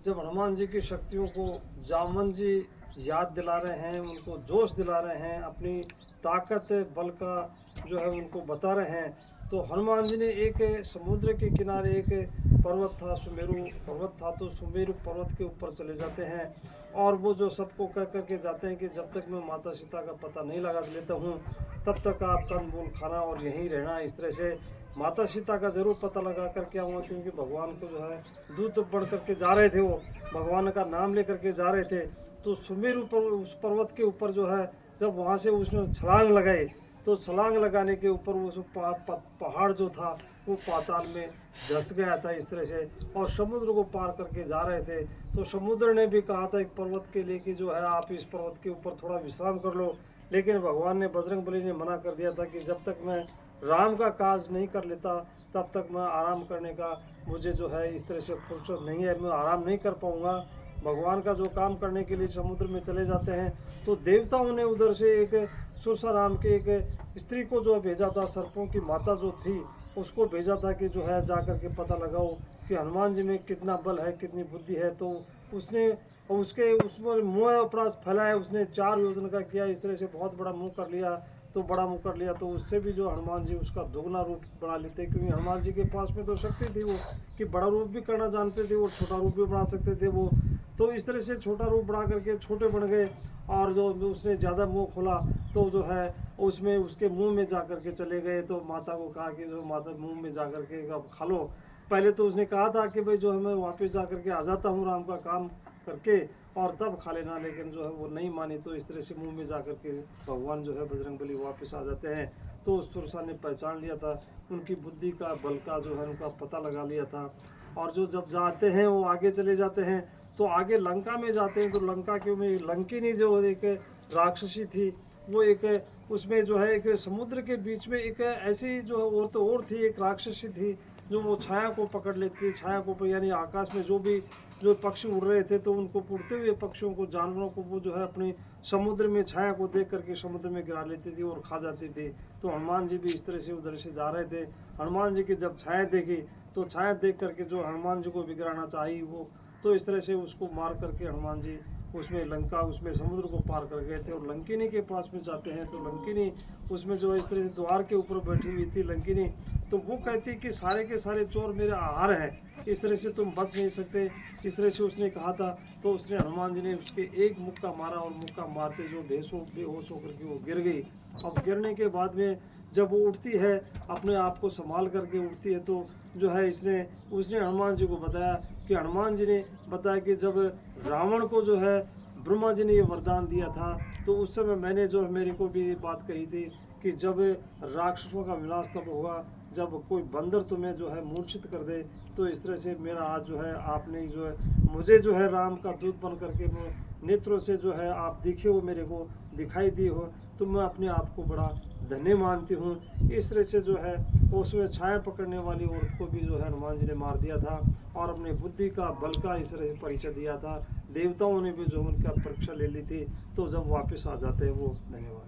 जब हनुमान जी की शक्तियों को जामवंत जी याद दिला रहे हैं, उनको जोश दिला रहे हैं, अपनी ताकत बल का जो है उनको बता रहे हैं, तो हनुमान जी ने एक समुद्र के किनारे एक पर्वत था, सुमेरु पर्वत था, तो सुमेरु पर्वत के ऊपर चले जाते हैं और वो जो सबको कह करके जाते हैं कि जब तक मैं माता सीता का पता नहीं लगा लेता हूँ तब तक आप कंदमूल खाना और यहीं रहना। इस तरह से माता सीता का ज़रूर पता लगा करके आऊँगा, क्योंकि भगवान को जो है दूध बढ़ करके जा रहे थे, वो भगवान का नाम ले करके जा रहे थे। तो सुमेरु पर उस पर्वत के ऊपर जो है जब वहाँ से उसने छलांग लगाई, तो छलांग लगाने के ऊपर उस पहाड़ जो था वो पाताल में धंस गया था इस तरह से, और समुद्र को पार करके जा रहे थे। तो समुद्र ने भी कहा था एक पर्वत के लिए कि जो है आप इस पर्वत के ऊपर थोड़ा विश्राम कर लो, लेकिन भगवान ने, बजरंगबली ने मना कर दिया था कि जब तक मैं राम का काज नहीं कर लेता तब तक मैं आराम करने का, मुझे जो है इस तरह से फुर्सत नहीं है, मैं आराम नहीं कर पाऊँगा। भगवान का जो काम करने के लिए समुद्र में चले जाते हैं, तो देवताओं ने उधर से एक सुरसा नाम के एक स्त्री को जो भेजा था, सर्पों की माता जो थी उसको भेजा था कि जो है जा कर के पता लगाओ कि हनुमान जी में कितना बल है, कितनी बुद्धि है। तो उसने उसके उसमें मुँह अपराध फैलाया, उसने 4 योजना का किया, इस तरह से बहुत बड़ा मुँह कर लिया। तो बड़ा मुँह कर लिया तो उससे भी जो हनुमान जी उसका दोगुना रूप बना लेते, क्योंकि हनुमान जी के पास में तो शक्ति थी वो कि बड़ा रूप भी करना जानते थे और छोटा रूप भी बना सकते थे वो। तो इस तरह से छोटा रूप बना करके छोटे बन गए, और जो उसने ज़्यादा मुंह खोला तो जो है उसमें उसके मुंह में जा कर के चले गए। तो माता को कहा कि जो माता मुंह में जा कर के अब खा लो। पहले तो उसने कहा था कि भाई जो है मैं वापस जा कर के आ जाता हूँ राम का काम करके और तब खा लेना, लेकिन जो है वो नहीं मानी। तो इस तरह से मुंह में जा कर के भगवान जो है बजरंगबली वापस आ जाते हैं। तो सुरसा ने पहचान लिया था, उनकी बुद्धि का बल का जो है उनका पता लगा लिया था। और जो जब जाते हैं वो आगे चले जाते हैं, तो आगे लंका में जाते हैं, तो लंका के में लंकिनी जो एक राक्षसी थी, वो एक उसमें जो है एक समुद्र के बीच में एक ऐसी जो है और तो और थी, एक राक्षसी थी जो वो छाया को पकड़ लेती है, छाया को, यानी आकाश में जो भी जो पक्षी उड़ रहे थे तो उनको उड़ते हुए पक्षियों को, जानवरों को वो जो है अपनी समुद्र में छाया को देख करके समुद्र में गिरा लेती थी और खा जाती थी। तो हनुमान जी भी इस तरह से उधर से जा रहे थे, हनुमान जी की जब छाया देखी तो छाया देख करके जो हनुमान जी को भी गिराना चाहिए वो, तो इस तरह से उसको मार करके हनुमान जी उसमें लंका, उसमें समुद्र को पार कर गए थे। और लंकिनी के पास में जाते हैं तो लंकिनी उसमें जो इस तरह से द्वार के ऊपर बैठी हुई थी लंकिनी, तो वो कहती कि सारे के सारे चोर मेरे आहार हैं, इस तरह से तुम बच नहीं सकते, इस तरह से उसने कहा था। तो उसने हनुमान जी ने उसके एक मुक्का मारा और मुक्का मारते जो बेहोश होकर के वो गिर गई। अब गिरने के बाद में जब वो उठती है, अपने आप को संभाल करके उठती है, तो जो है उसने हनुमान जी को बताया कि हनुमान जी ने बताया कि जब रावण को जो है ब्रह्मा जी ने ये वरदान दिया था, तो उस समय मैंने जो है मेरे को भी ये बात कही थी कि जब राक्षसों का विनाश तब होगा जब कोई बंदर तुम्हें जो है मूर्छित कर दे। तो इस तरह से मेरा आज जो है आपने जो है मुझे जो है राम का दूत बन करके नेत्रों से जो है आप दिखे हो, मेरे को दिखाई दी हो, तो मैं अपने आप को बड़ा धन्य मानती हूँ। इस तरह से जो है उसमें छाया पकड़ने वाली औरत को भी जो है हनुमान जी ने मार दिया था और अपनी बुद्धि का बल का इस तरह से परिचय दिया था। देवताओं ने भी जो उनका परीक्षा ले ली थी, तो जब वापस आ जाते हैं वो। धन्यवाद।